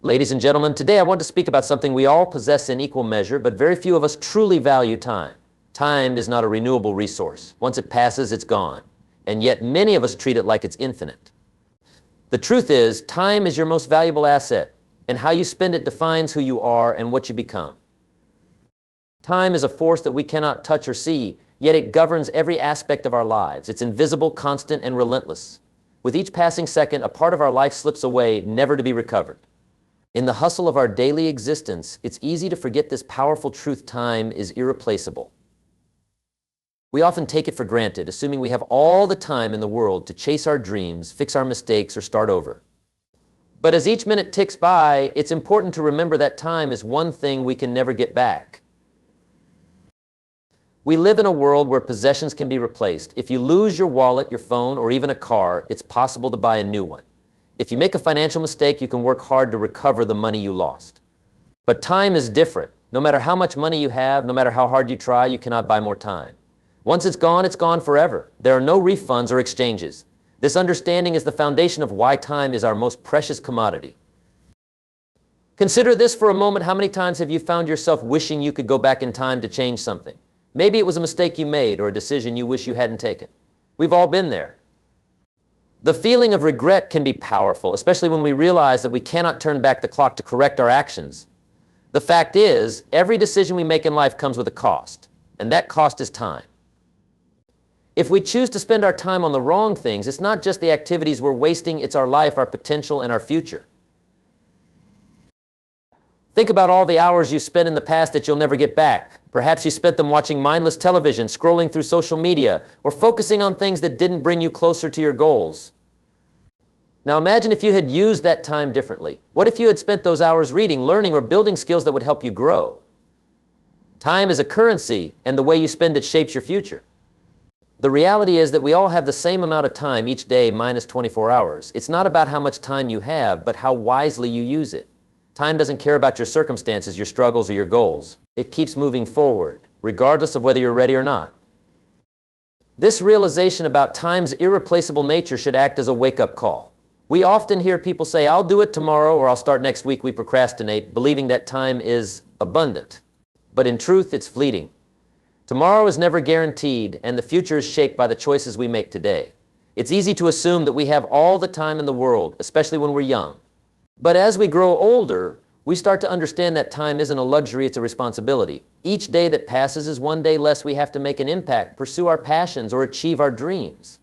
Ladies and gentlemen, today I want to speak about something we all possess in equal measure, but very few of us truly value time. Time is not a renewable resource. Once it passes, it's gone. And yet many of us treat it like it's infinite. The truth is, time is your most valuable asset, and how you spend it defines who you are and what you become. Time is a force that we cannot touch or see, yet it governs every aspect of our lives. It's invisible, constant, and relentless. With each passing second, a part of our life slips away, never to be recovered. In the hustle of our daily existence, it's easy to forget this powerful truth: time is irreplaceable. We often take it for granted, assuming we have all the time in the world to chase our dreams, fix our mistakes, or start over. But as each minute ticks by, it's important to remember that time is one thing we can never get back. We live in a world where possessions can be replaced. If you lose your wallet, your phone, or even a car, it's possible to buy a new one. If you make a financial mistake, you can work hard to recover the money you lost. But time is different. No matter how much money you have, no matter how hard you try, you cannot buy more time. Once it's gone forever. There are no refunds or exchanges. This understanding is the foundation of why time is our most precious commodity. Consider this for a moment. How many times have you found yourself wishing you could go back in time to change something? Maybe it was a mistake you made or a decision you wish you hadn't taken. We've all been there. The feeling of regret can be powerful, especially when we realize that we cannot turn back the clock to correct our actions. The fact is, every decision we make in life comes with a cost, and that cost is time. If we choose to spend our time on the wrong things, it's not just the activities we're wasting, it's our life, our potential, and our future. Think about all the hours you spent in the past that you'll never get back. Perhaps you spent them watching mindless television, scrolling through social media, or focusing on things that didn't bring you closer to your goals. Now imagine if you had used that time differently. What if you had spent those hours reading, learning, or building skills that would help you grow? Time is a currency, and the way you spend it shapes your future. The reality is that we all have the same amount of time each day minus 24 hours. It's not about how much time you have, but how wisely you use it. Time doesn't care about your circumstances, your struggles, or your goals. It keeps moving forward, regardless of whether you're ready or not. This realization about time's irreplaceable nature should act as a wake-up call. We often hear people say, "I'll do it tomorrow," or "I'll start next week." We procrastinate, believing that time is abundant. But in truth, it's fleeting. Tomorrow is never guaranteed, and the future is shaped by the choices we make today. It's easy to assume that we have all the time in the world, especially when we're young. But as we grow older, we start to understand that time isn't a luxury, it's a responsibility. Each day that passes is one day less we have to make an impact, pursue our passions, or achieve our dreams.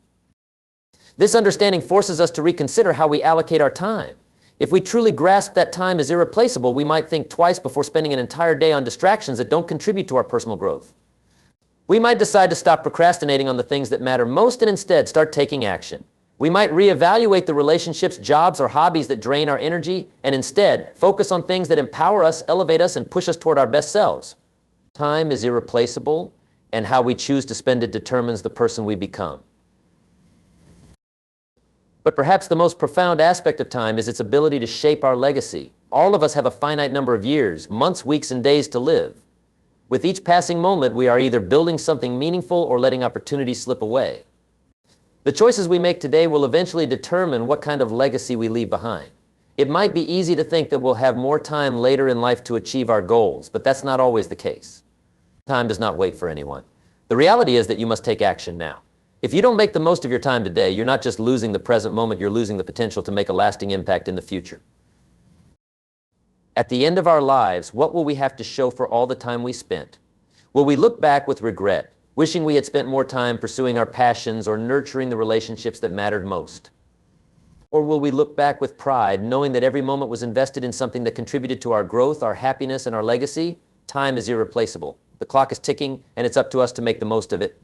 This understanding forces us to reconsider how we allocate our time. If we truly grasp that time is irreplaceable, we might think twice before spending an entire day on distractions that don't contribute to our personal growth. We might decide to stop procrastinating on the things that matter most and instead start taking action. We might reevaluate the relationships, jobs, or hobbies that drain our energy and instead focus on things that empower us, elevate us, and push us toward our best selves. Time is irreplaceable, and how we choose to spend it determines the person we become. But perhaps the most profound aspect of time is its ability to shape our legacy. All of us have a finite number of years, months, weeks, and days to live. With each passing moment, we are either building something meaningful or letting opportunities slip away. The choices we make today will eventually determine what kind of legacy we leave behind. It might be easy to think that we'll have more time later in life to achieve our goals, but that's not always the case. Time does not wait for anyone. The reality is that you must take action now. If you don't make the most of your time today, you're not just losing the present moment, you're losing the potential to make a lasting impact in the future. At the end of our lives, what will we have to show for all the time we spent? Will we look back with regret, wishing we had spent more time pursuing our passions or nurturing the relationships that mattered most? Or will we look back with pride, knowing that every moment was invested in something that contributed to our growth, our happiness, and our legacy? Time is irreplaceable. The clock is ticking, and it's up to us to make the most of it.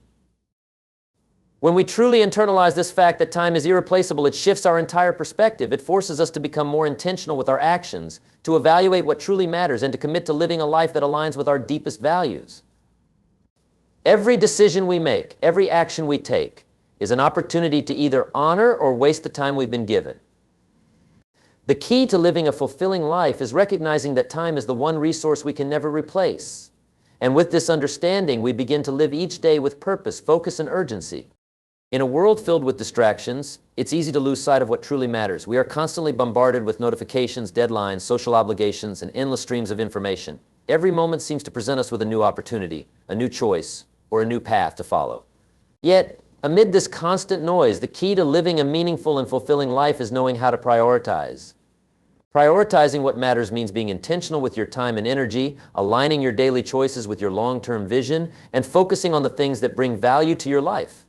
When we truly internalize this fact that time is irreplaceable, it shifts our entire perspective. It forces us to become more intentional with our actions, to evaluate what truly matters, and to commit to living a life that aligns with our deepest values. Every decision we make, every action we take, is an opportunity to either honor or waste the time we've been given. The key to living a fulfilling life is recognizing that time is the one resource we can never replace. And with this understanding, we begin to live each day with purpose, focus, and urgency. In a world filled with distractions, it's easy to lose sight of what truly matters. We are constantly bombarded with notifications, deadlines, social obligations, and endless streams of information. Every moment seems to present us with a new opportunity, a new choice, or a new path to follow. Yet, amid this constant noise, the key to living a meaningful and fulfilling life is knowing how to prioritize. Prioritizing what matters means being intentional with your time and energy, aligning your daily choices with your long-term vision, and focusing on the things that bring value to your life.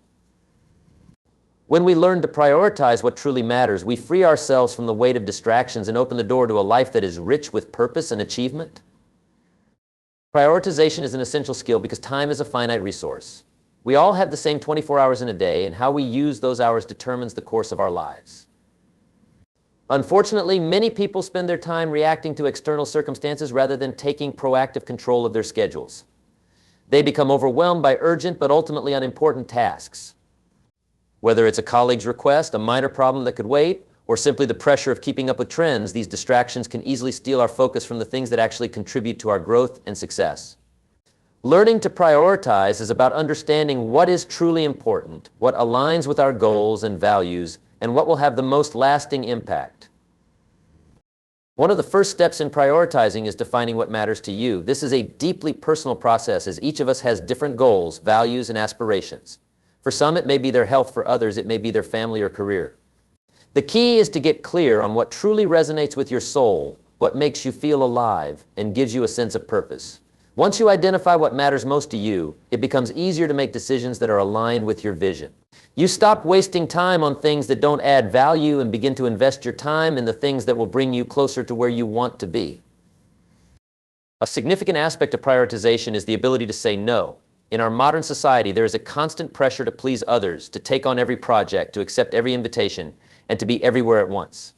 When we learn to prioritize what truly matters, we free ourselves from the weight of distractions and open the door to a life that is rich with purpose and achievement. Prioritization is an essential skill because time is a finite resource. We all have the same 24 hours in a day, and how we use those hours determines the course of our lives. Unfortunately, many people spend their time reacting to external circumstances rather than taking proactive control of their schedules. They become overwhelmed by urgent but ultimately unimportant tasks. Whether it's a colleague's request, a minor problem that could wait, or simply the pressure of keeping up with trends, these distractions can easily steal our focus from the things that actually contribute to our growth and success. Learning to prioritize is about understanding what is truly important, what aligns with our goals and values, and what will have the most lasting impact. One of the first steps in prioritizing is defining what matters to you. This is a deeply personal process, as each of us has different goals, values, and aspirations. For some, it may be their health. For others, it may be their family or career. The key is to get clear on what truly resonates with your soul, what makes you feel alive, and gives you a sense of purpose. Once you identify what matters most to you, it becomes easier to make decisions that are aligned with your vision. You stop wasting time on things that don't add value and begin to invest your time in the things that will bring you closer to where you want to be. A significant aspect of prioritization is the ability to say no. In our modern society, there is a constant pressure to please others, to take on every project, to accept every invitation, and to be everywhere at once.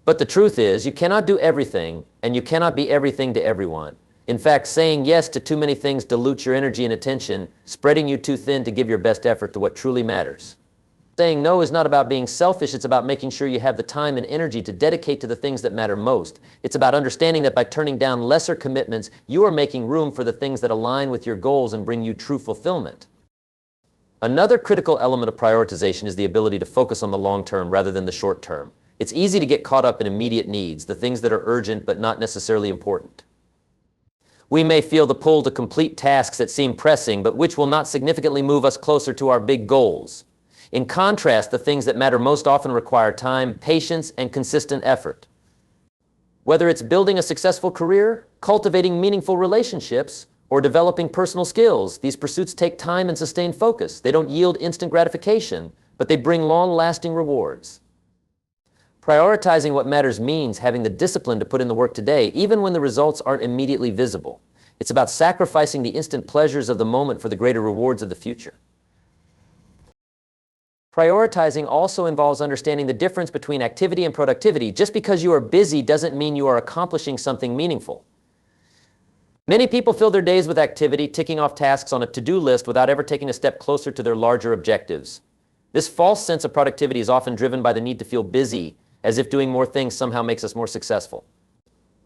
But the truth is, you cannot do everything, and you cannot be everything to everyone. In fact, saying yes to too many things dilutes your energy and attention, spreading you too thin to give your best effort to what truly matters. Saying no is not about being selfish, it's about making sure you have the time and energy to dedicate to the things that matter most. It's about understanding that by turning down lesser commitments, you are making room for the things that align with your goals and bring you true fulfillment. Another critical element of prioritization is the ability to focus on the long term rather than the short term. It's easy to get caught up in immediate needs, the things that are urgent but not necessarily important. We may feel the pull to complete tasks that seem pressing, but which will not significantly move us closer to our big goals. In contrast, the things that matter most often require time, patience, and consistent effort. Whether it's building a successful career, cultivating meaningful relationships, or developing personal skills, these pursuits take time and sustained focus. They don't yield instant gratification, but they bring long-lasting rewards. Prioritizing what matters means having the discipline to put in the work today, even when the results aren't immediately visible. It's about sacrificing the instant pleasures of the moment for the greater rewards of the future. Prioritizing also involves understanding the difference between activity and productivity. Just because you are busy doesn't mean you are accomplishing something meaningful. Many people fill their days with activity, ticking off tasks on a to-do list without ever taking a step closer to their larger objectives. This false sense of productivity is often driven by the need to feel busy, as if doing more things somehow makes us more successful.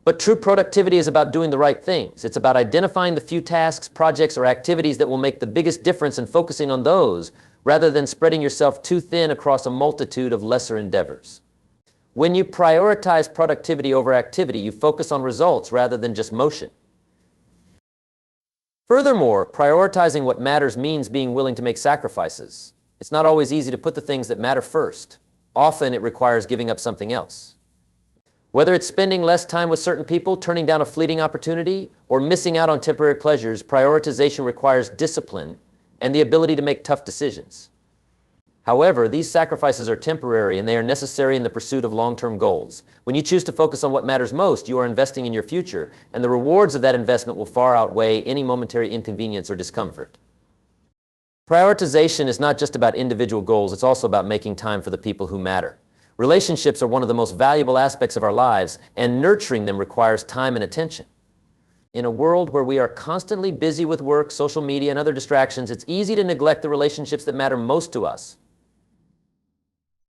But true productivity is about doing the right things. It's about identifying the few tasks, projects, or activities that will make the biggest difference and focusing on those, rather than spreading yourself too thin across a multitude of lesser endeavors. When you prioritize productivity over activity, you focus on results rather than just motion. Furthermore, prioritizing what matters means being willing to make sacrifices. It's not always easy to put the things that matter first. Often it requires giving up something else. Whether it's spending less time with certain people, turning down a fleeting opportunity, or missing out on temporary pleasures, prioritization requires discipline and the ability to make tough decisions. However, these sacrifices are temporary and they are necessary in the pursuit of long-term goals. When you choose to focus on what matters most, you are investing in your future, and the rewards of that investment will far outweigh any momentary inconvenience or discomfort. Prioritization is not just about individual goals, it's also about making time for the people who matter. Relationships are one of the most valuable aspects of our lives, and nurturing them requires time and attention. In a world where we are constantly busy with work, social media, and other distractions, it's easy to neglect the relationships that matter most to us.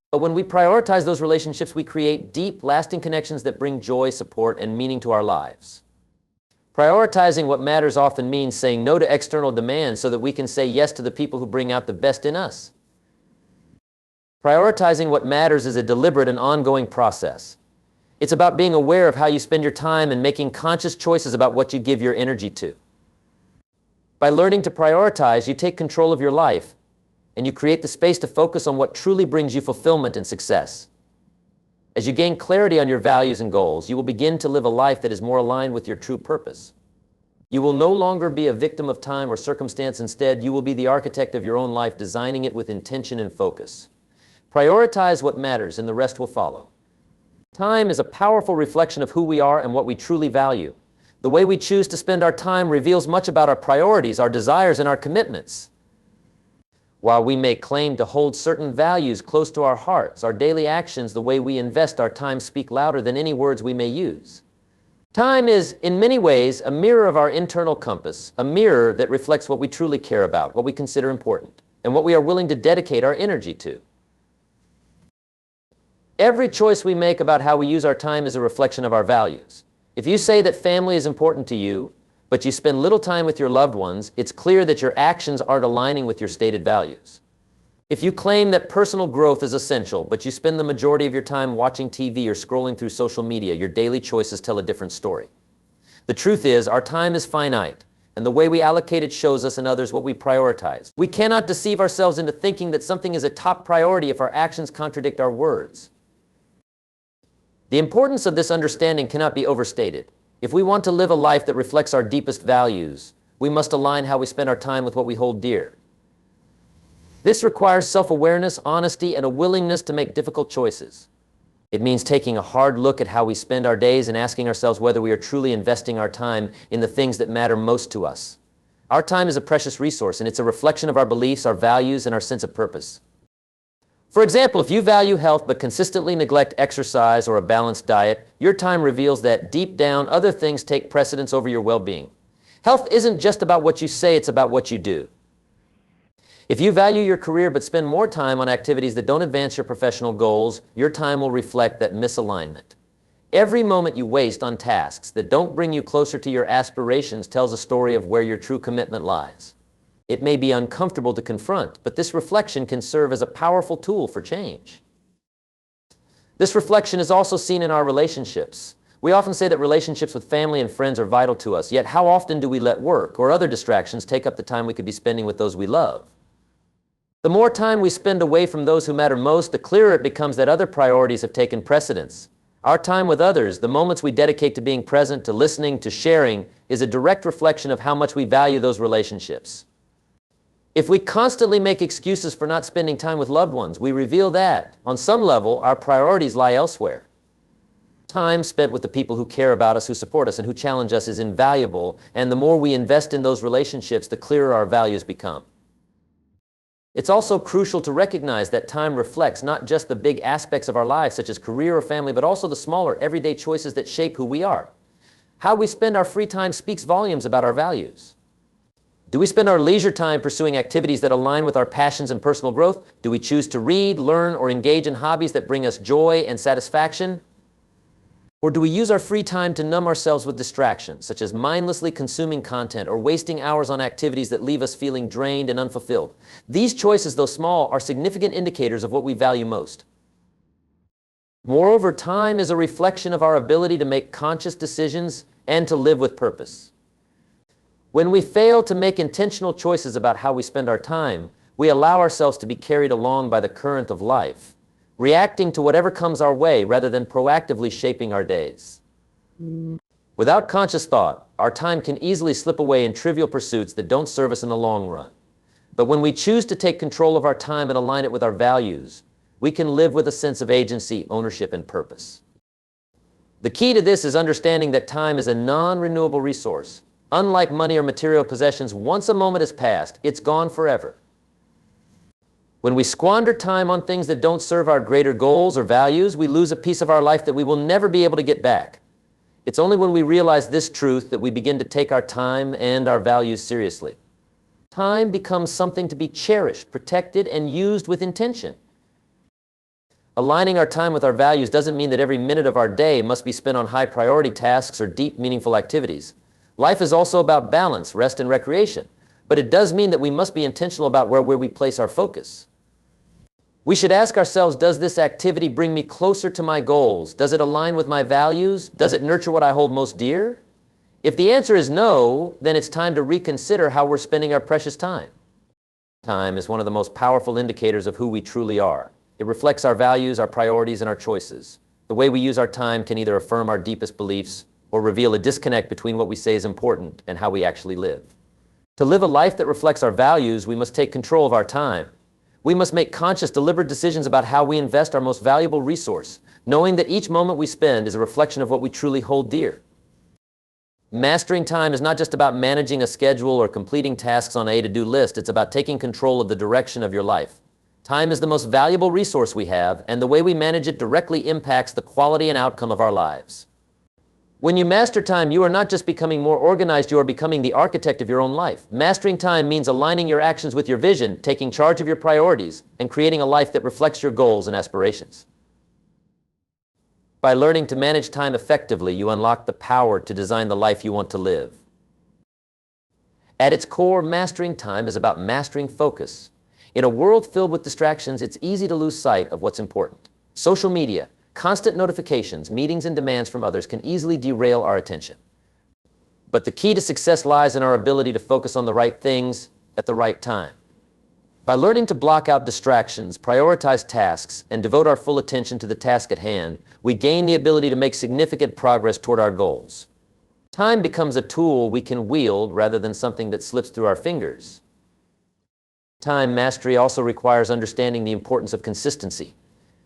But when we prioritize those relationships, we create deep, lasting connections that bring joy, support, and meaning to our lives. Prioritizing what matters often means saying no to external demands so that we can say yes to the people who bring out the best in us. Prioritizing what matters is a deliberate and ongoing process. It's about being aware of how you spend your time and making conscious choices about what you give your energy to. By learning to prioritize, you take control of your life, and you create the space to focus on what truly brings you fulfillment and success. As you gain clarity on your values and goals, you will begin to live a life that is more aligned with your true purpose. You will no longer be a victim of time or circumstance. Instead, you will be the architect of your own life, designing it with intention and focus. Prioritize what matters, and the rest will follow. Time is a powerful reflection of who we are and what we truly value. The way we choose to spend our time reveals much about our priorities, our desires, and our commitments. While we may claim to hold certain values close to our hearts, our daily actions, the way we invest our time, speak louder than any words we may use. Time is, in many ways, a mirror of our internal compass, a mirror that reflects what we truly care about, what we consider important, and what we are willing to dedicate our energy to. Every choice we make about how we use our time is a reflection of our values. If you say that family is important to you, but you spend little time with your loved ones, it's clear that your actions aren't aligning with your stated values. If you claim that personal growth is essential, but you spend the majority of your time watching TV or scrolling through social media, your daily choices tell a different story. The truth is, our time is finite, and the way we allocate it shows us and others what we prioritize. We cannot deceive ourselves into thinking that something is a top priority if our actions contradict our words. The importance of this understanding cannot be overstated. If we want to live a life that reflects our deepest values, we must align how we spend our time with what we hold dear. This requires self-awareness, honesty, and a willingness to make difficult choices. It means taking a hard look at how we spend our days and asking ourselves whether we are truly investing our time in the things that matter most to us. Our time is a precious resource, and it's a reflection of our beliefs, our values, and our sense of purpose. For example, if you value health but consistently neglect exercise or a balanced diet, your time reveals that deep down, other things take precedence over your well-being. Health isn't just about what you say, it's about what you do. If you value your career but spend more time on activities that don't advance your professional goals, your time will reflect that misalignment. Every moment you waste on tasks that don't bring you closer to your aspirations tells a story of where your true commitment lies. It may be uncomfortable to confront, but this reflection can serve as a powerful tool for change. This reflection is also seen in our relationships. We often say that relationships with family and friends are vital to us, yet how often do we let work or other distractions take up the time we could be spending with those we love? The more time we spend away from those who matter most, the clearer it becomes that other priorities have taken precedence. Our time with others, the moments we dedicate to being present, to listening, to sharing, is a direct reflection of how much we value those relationships. If we constantly make excuses for not spending time with loved ones, we reveal that, on some level, our priorities lie elsewhere. Time spent with the people who care about us, who support us, and who challenge us is invaluable, and the more we invest in those relationships, the clearer our values become. It's also crucial to recognize that time reflects not just the big aspects of our lives, such as career or family, but also the smaller, everyday choices that shape who we are. How we spend our free time speaks volumes about our values. Do we spend our leisure time pursuing activities that align with our passions and personal growth? Do we choose to read, learn, or engage in hobbies that bring us joy and satisfaction? Or do we use our free time to numb ourselves with distractions, such as mindlessly consuming content or wasting hours on activities that leave us feeling drained and unfulfilled? These choices, though small, are significant indicators of what we value most. Moreover, time is a reflection of our ability to make conscious decisions and to live with purpose. When we fail to make intentional choices about how we spend our time, we allow ourselves to be carried along by the current of life, reacting to whatever comes our way rather than proactively shaping our days. Without conscious thought, our time can easily slip away in trivial pursuits that don't serve us in the long run. But when we choose to take control of our time and align it with our values, we can live with a sense of agency, ownership, and purpose. The key to this is understanding that time is a non-renewable resource. Unlike money or material possessions, once a moment has passed, it's gone forever. When we squander time on things that don't serve our greater goals or values, we lose a piece of our life that we will never be able to get back. It's only when we realize this truth that we begin to take our time and our values seriously. Time becomes something to be cherished, protected, and used with intention. Aligning our time with our values doesn't mean that every minute of our day must be spent on high-priority tasks or deep, meaningful activities. Life is also about balance, rest, and recreation, but it does mean that we must be intentional about where we place our focus. We should ask ourselves, does this activity bring me closer to my goals? Does it align with my values? Does it nurture what I hold most dear? If the answer is no, then it's time to reconsider how we're spending our precious time. Time is one of the most powerful indicators of who we truly are. It reflects our values, our priorities, and our choices. The way we use our time can either affirm our deepest beliefs or reveal a disconnect between what we say is important and how we actually live. To live a life that reflects our values, we must take control of our time. We must make conscious, deliberate decisions about how we invest our most valuable resource, knowing that each moment we spend is a reflection of what we truly hold dear. Mastering time is not just about managing a schedule or completing tasks on a to-do list. It's about taking control of the direction of your life. Time is the most valuable resource we have, and the way we manage it directly impacts the quality and outcome of our lives. When you master time, you are not just becoming more organized, you are becoming the architect of your own life. Mastering time means aligning your actions with your vision, taking charge of your priorities, and creating a life that reflects your goals and aspirations. By learning to manage time effectively, you unlock the power to design the life you want to live. At its core, mastering time is about mastering focus. In a world filled with distractions, it's easy to lose sight of what's important. Social media, constant notifications, meetings, and demands from others can easily derail our attention. But the key to success lies in our ability to focus on the right things at the right time. By learning to block out distractions, prioritize tasks, and devote our full attention to the task at hand, we gain the ability to make significant progress toward our goals. Time becomes a tool we can wield rather than something that slips through our fingers. Time mastery also requires understanding the importance of consistency.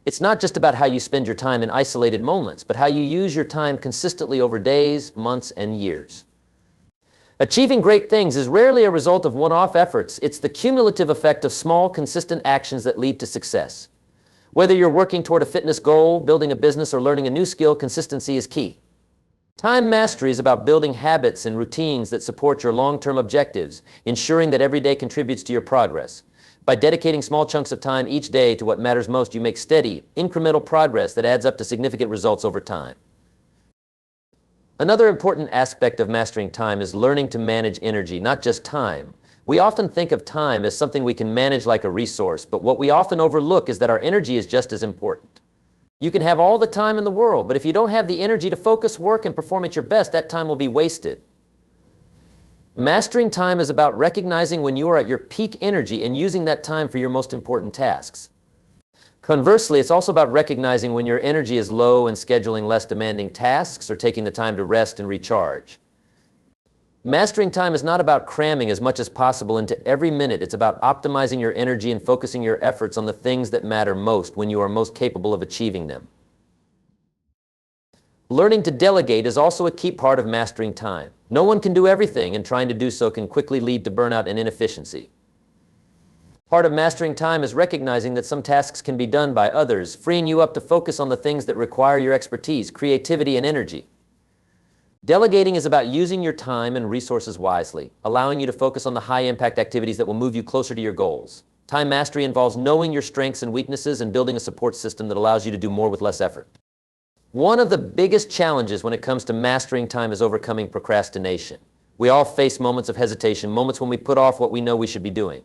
It's not just about how you spend your time in isolated moments, but how you use your time consistently over days, months, and years. Achieving great things is rarely a result of one-off efforts. It's the cumulative effect of small, consistent actions that lead to success. Whether you're working toward a fitness goal, building a business, or learning a new skill, consistency is key. Time mastery is about building habits and routines that support your long-term objectives, ensuring that every day contributes to your progress. By dedicating small chunks of time each day to what matters most, you make steady, incremental progress that adds up to significant results over time. Another important aspect of mastering time is learning to manage energy, not just time. We often think of time as something we can manage like a resource, but what we often overlook is that our energy is just as important. You can have all the time in the world, but if you don't have the energy to focus, work, and perform at your best, that time will be wasted. Mastering time is about recognizing when you are at your peak energy and using that time for your most important tasks. Conversely, it's also about recognizing when your energy is low and scheduling less demanding tasks or taking the time to rest and recharge. Mastering time is not about cramming as much as possible into every minute. It's about optimizing your energy and focusing your efforts on the things that matter most when you are most capable of achieving them. Learning to delegate is also a key part of mastering time. No one can do everything, and trying to do so can quickly lead to burnout and inefficiency. Part of mastering time is recognizing that some tasks can be done by others, freeing you up to focus on the things that require your expertise, creativity, and energy. Delegating is about using your time and resources wisely, allowing you to focus on the high-impact activities that will move you closer to your goals. Time mastery involves knowing your strengths and weaknesses and building a support system that allows you to do more with less effort. One of the biggest challenges when it comes to mastering time is overcoming procrastination. We all face moments of hesitation, moments when we put off what we know we should be doing.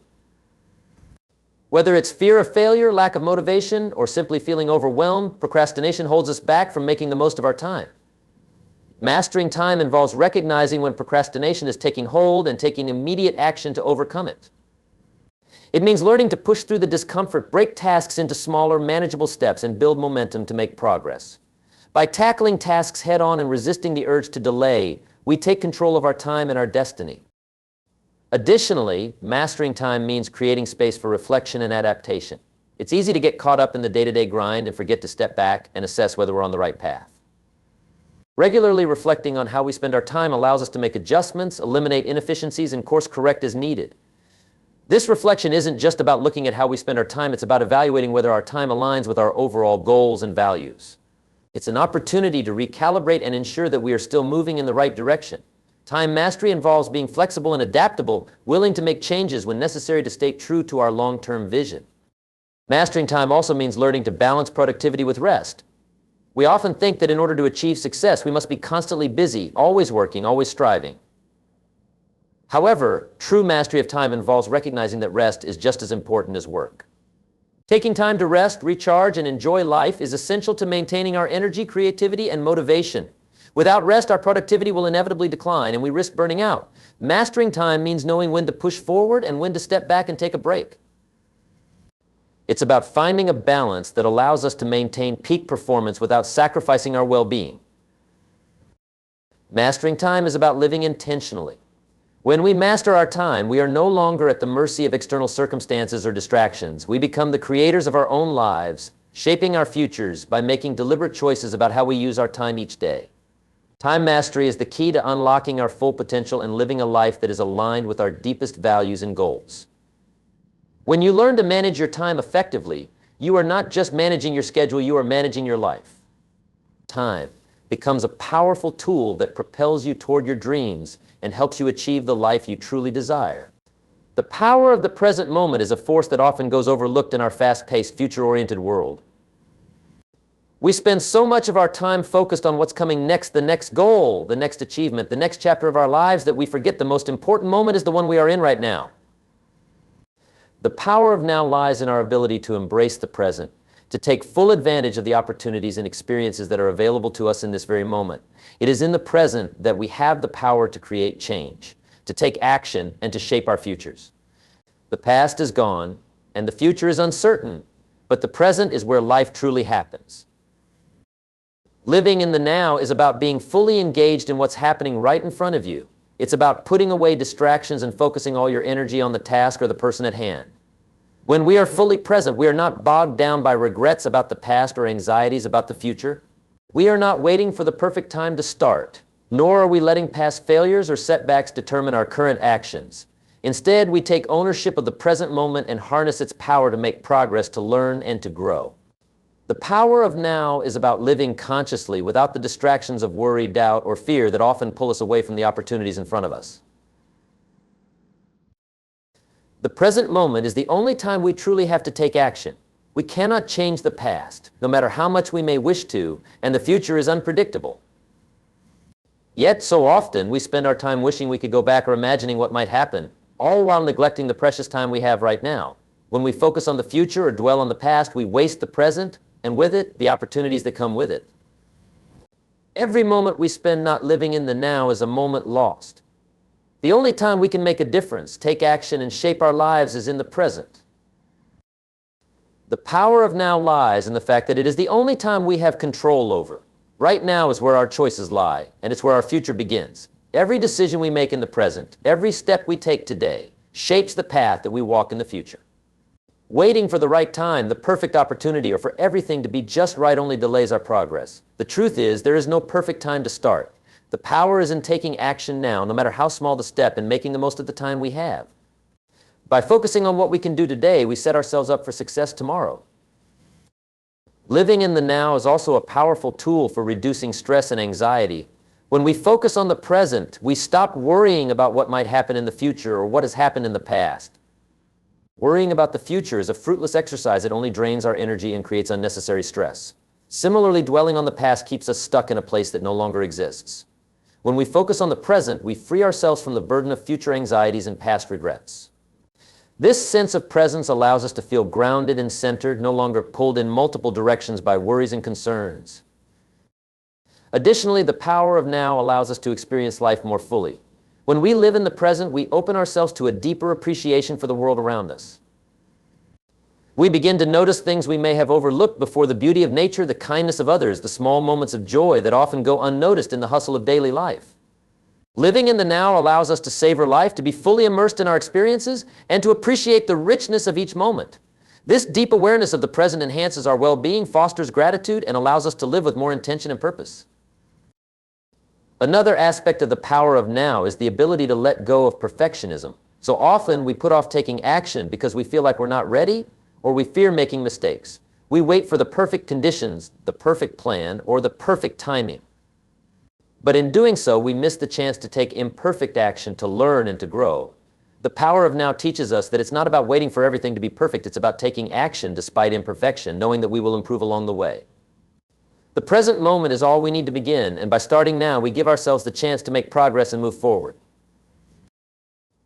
Whether it's fear of failure, lack of motivation, or simply feeling overwhelmed, procrastination holds us back from making the most of our time. Mastering time involves recognizing when procrastination is taking hold and taking immediate action to overcome it. It means learning to push through the discomfort, break tasks into smaller, manageable steps, and build momentum to make progress. By tackling tasks head-on and resisting the urge to delay, we take control of our time and our destiny. Additionally, mastering time means creating space for reflection and adaptation. It's easy to get caught up in the day-to-day grind and forget to step back and assess whether we're on the right path. Regularly reflecting on how we spend our time allows us to make adjustments, eliminate inefficiencies, and course-correct as needed. This reflection isn't just about looking at how we spend our time, it's about evaluating whether our time aligns with our overall goals and values. It's an opportunity to recalibrate and ensure that we are still moving in the right direction. Time mastery involves being flexible and adaptable, willing to make changes when necessary to stay true to our long-term vision. Mastering time also means learning to balance productivity with rest. We often think that in order to achieve success, we must be constantly busy, always working, always striving. However, true mastery of time involves recognizing that rest is just as important as work. Taking time to rest, recharge, and enjoy life is essential to maintaining our energy, creativity, and motivation. Without rest, our productivity will inevitably decline and we risk burning out. Mastering time means knowing when to push forward and when to step back and take a break. It's about finding a balance that allows us to maintain peak performance without sacrificing our well-being. Mastering time is about living intentionally. When we master our time, we are no longer at the mercy of external circumstances or distractions. We become the creators of our own lives, shaping our futures by making deliberate choices about how we use our time each day. Time mastery is the key to unlocking our full potential and living a life that is aligned with our deepest values and goals. When you learn to manage your time effectively, you are not just managing your schedule, you are managing your life. Time becomes a powerful tool that propels you toward your dreams and helps you achieve the life you truly desire. The power of the present moment is a force that often goes overlooked in our fast-paced, future-oriented world. We spend so much of our time focused on what's coming next, the next goal, the next achievement, the next chapter of our lives, that we forget the most important moment is the one we are in right now. The power of now lies in our ability to embrace the present, to take full advantage of the opportunities and experiences that are available to us in this very moment. It is in the present that we have the power to create change, to take action, and to shape our futures. The past is gone, and the future is uncertain, but the present is where life truly happens. Living in the now is about being fully engaged in what's happening right in front of you. It's about putting away distractions and focusing all your energy on the task or the person at hand. When we are fully present, we are not bogged down by regrets about the past or anxieties about the future. We are not waiting for the perfect time to start, nor are we letting past failures or setbacks determine our current actions. Instead, we take ownership of the present moment and harness its power to make progress, to learn, and to grow. The power of now is about living consciously without the distractions of worry, doubt, or fear that often pull us away from the opportunities in front of us. The present moment is the only time we truly have to take action. We cannot change the past, no matter how much we may wish to, and the future is unpredictable. Yet, so often, we spend our time wishing we could go back or imagining what might happen, all while neglecting the precious time we have right now. When we focus on the future or dwell on the past, we waste the present, and with it, the opportunities that come with it. Every moment we spend not living in the now is a moment lost. The only time we can make a difference, take action, and shape our lives is in the present. The power of now lies in the fact that it is the only time we have control over. Right now is where our choices lie, and it's where our future begins. Every decision we make in the present, every step we take today, shapes the path that we walk in the future. Waiting for the right time, the perfect opportunity, or for everything to be just right only delays our progress. The truth is, there is no perfect time to start. The power is in taking action now, no matter how small the step, and making the most of the time we have. By focusing on what we can do today, we set ourselves up for success tomorrow. Living in the now is also a powerful tool for reducing stress and anxiety. When we focus on the present, we stop worrying about what might happen in the future or what has happened in the past. Worrying about the future is a fruitless exercise that only drains our energy and creates unnecessary stress. Similarly, dwelling on the past keeps us stuck in a place that no longer exists. When we focus on the present, we free ourselves from the burden of future anxieties and past regrets. This sense of presence allows us to feel grounded and centered, no longer pulled in multiple directions by worries and concerns. Additionally, the power of now allows us to experience life more fully. When we live in the present, we open ourselves to a deeper appreciation for the world around us. We begin to notice things we may have overlooked before: the beauty of nature, the kindness of others, the small moments of joy that often go unnoticed in the hustle of daily life. Living in the now allows us to savor life, to be fully immersed in our experiences, and to appreciate the richness of each moment. This deep awareness of the present enhances our well-being, fosters gratitude, and allows us to live with more intention and purpose. Another aspect of the power of now is the ability to let go of perfectionism. So often we put off taking action because we feel like we're not ready, or we fear making mistakes. We wait for the perfect conditions, the perfect plan, or the perfect timing. But in doing so, we miss the chance to take imperfect action, to learn and to grow. The power of now teaches us that it's not about waiting for everything to be perfect. It's about taking action despite imperfection, knowing that we will improve along the way. The present moment is all we need to begin, and by starting now, we give ourselves the chance to make progress and move forward.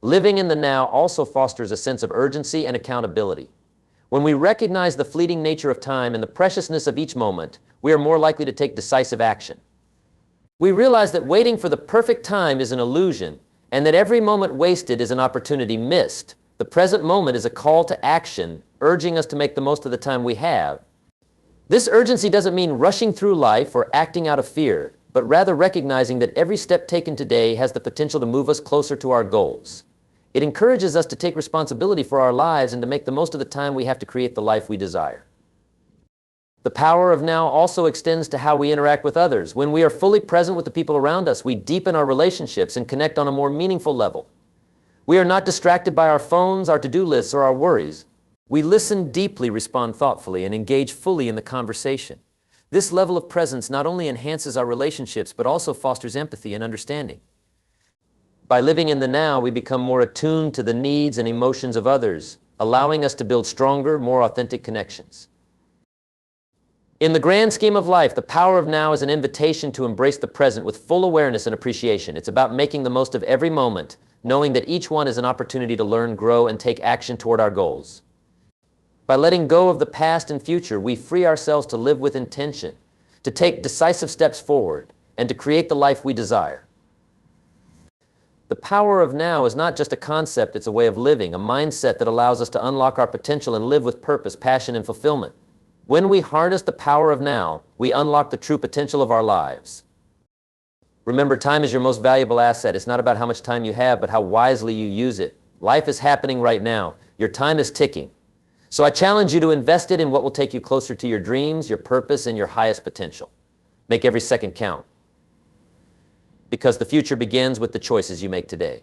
Living in the now also fosters a sense of urgency and accountability. When we recognize the fleeting nature of time and the preciousness of each moment, we are more likely to take decisive action. We realize that waiting for the perfect time is an illusion, and that every moment wasted is an opportunity missed. The present moment is a call to action, urging us to make the most of the time we have. This urgency doesn't mean rushing through life or acting out of fear, but rather recognizing that every step taken today has the potential to move us closer to our goals. It encourages us to take responsibility for our lives and to make the most of the time we have to create the life we desire. The power of now also extends to how we interact with others. When we are fully present with the people around us, we deepen our relationships and connect on a more meaningful level. We are not distracted by our phones, our to-do lists, or our worries. We listen deeply, respond thoughtfully, and engage fully in the conversation. This level of presence not only enhances our relationships, but also fosters empathy and understanding. By living in the now, we become more attuned to the needs and emotions of others, allowing us to build stronger, more authentic connections. In the grand scheme of life, the power of now is an invitation to embrace the present with full awareness and appreciation. It's about making the most of every moment, knowing that each one is an opportunity to learn, grow, and take action toward our goals. By letting go of the past and future, we free ourselves to live with intention, to take decisive steps forward, and to create the life we desire. The power of now is not just a concept, it's a way of living, a mindset that allows us to unlock our potential and live with purpose, passion, and fulfillment. When we harness the power of now, we unlock the true potential of our lives. Remember, time is your most valuable asset. It's not about how much time you have, but how wisely you use it. Life is happening right now. Your time is ticking. So I challenge you to invest it in what will take you closer to your dreams, your purpose, and your highest potential. Make every second count. Because the future begins with the choices you make today.